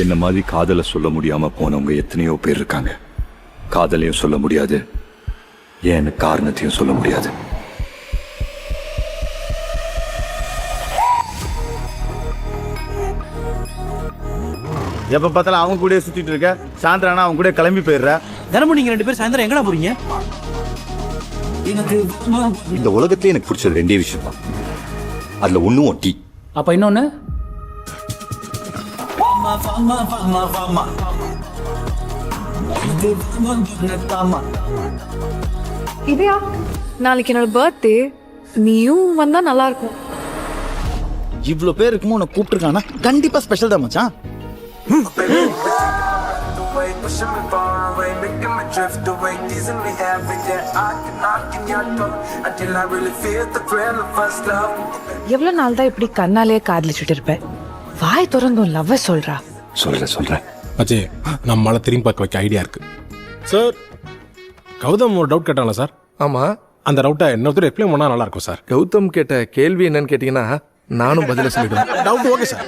என்ன மாதிரி காதலை சொல்ல முடியாம போனவங்க எத்தனையோ பேர் இருக்காங்க. காதலையும் சொல்ல முடியாது, ஏன்னு காரணத்தையும் சொல்ல முடியாது. எப்ப பார்த்தாலும் அவங்க கூட சுத்திட்டு இருக்க, சாயந்தரம் அவங்க கூட கிளம்பி போயிடுற. தினமும் நீங்க 2 பேரும் சாயந்தரம் எங்கடா போறீங்க? இந்த உலகத்திலே எனக்கு பிடிச்சது 2 விஷயம் தான். அதுல ஒண்ணும் ஒட்டி. அப்ப இன்னொன்னு இதயா, நாளைக்கு என்னோட பர்த்டே, நீயும் வந்தா நல்லா இருக்கும். இவ்வளவு பேர் இருக்குமோ உன்னை கூப்பிட்டுருக்கானா கண்டிப்பா ஸ்பெஷல் தான் மச்சான். எவ்வளவு நாள் தான் இப்படி கண்ணாலே காதலிச்சுட்டு இருப்பேன்? வாய் திறந்தும் லவ் சொல்றா. சொல்றேன் அஜே, நம்மளால திரும்பி பார்க்க வைக்க ஐடியா இருக்கு சார். கௌதம் ஒரு டவுட் கேட்டாங்களா சார்? ஆமா, அந்த டவுட்டை இன்னொருத்தர் எக்ஸ்பிளைன் பண்ணா நல்லா இருக்கும் சார். கௌதம் கேட்ட கேள்வி என்னன்னு கேட்டீங்கன்னா நானும் பதில சொல்லிடுவேன். Doubt okay sir.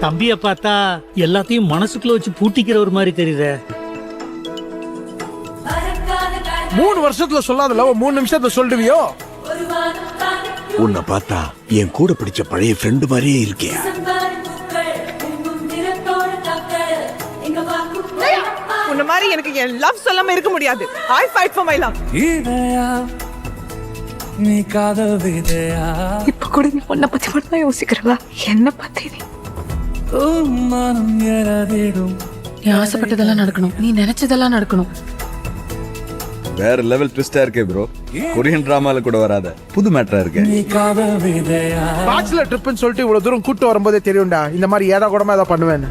தம்பிய பார்த்தா எல்லாத்தையும் மனசுக்குள்ள வச்சு பூட்டிக்கிற ஒரு மாதிரி தெரியுது. 3 வருஷத்துல சொல்லாத லவ் 3 நிமிஷத்துல சொல்லுவியோ? உன்னை பார்த்தா என் கூட பிடிச்ச பழைய ஃப்ரெண்டு மாதிரியே இருக்கியா? உன்ன மாதிரி எனக்கு என் லவ் சொல்லாம இருக்க முடியாது. ஐ ஃபைட் ஃபார் மை லவ். நீ காதல் விதையா? இப்ப கூட நீ உன்னை பத்தி மட்டும் தான் யோசிக்கிறவா? என்ன பத்தி நீ ஆசைப்பட்டதெல்லாம் நடக்கணும், நீ நினைச்சதெல்லாம் நடக்கணும். வேற லெவல் ட்விஸ்டா இருக்கே ப்ரோ. கொரியன் டிராமால கூட வராத புது மேட்டரா இருக்கு. பேச்சுலர் ட்ரிப்னு சொல்லிட்டு இவ்வளவு தூரம் கூட்டு வரும்போதே தெரியும்டா இந்த மாதிரி ஏதா கூடமா ஏதா பண்ணுவேன்னு.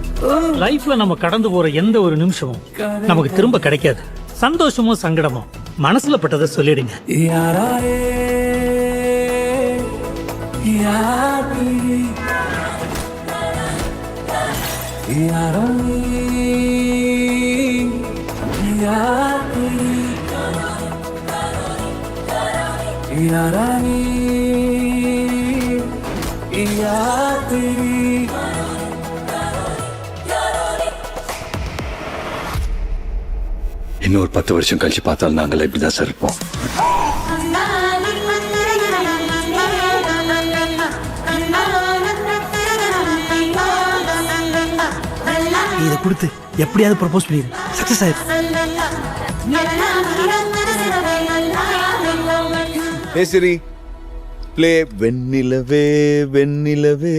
லைஃப்ல நம்ம கடந்து போற எந்த ஒரு நிமிஷமும் நமக்கு திரும்ப கிடைக்காது. சந்தோஷமோ சங்கடமோ மனசுல பட்டதை சொல்லிடுங்க. இன்னொரு 10 வருஷம் கழிச்சு பார்த்தாலும் நாங்கள் இப்படிதான் சார் இருப்போம். இதை கொடுத்து எப்படியாவது ப்ரப்போஸ் பண்ணிடு. சக்சஸ் ஆயிடும். Hey Siri, play வெண்ணிலவே வெண்ணிலவே.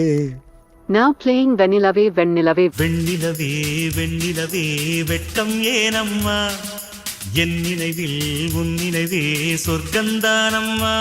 Now playing வெண்ணிலவே வெண்ணிலவே. வெண்ணிலவே வெண்ணிலவே வெட்கம் ஏனம்மா, என் நினைவில் உன் நினைவே சொர்க்கந்தானம்மா.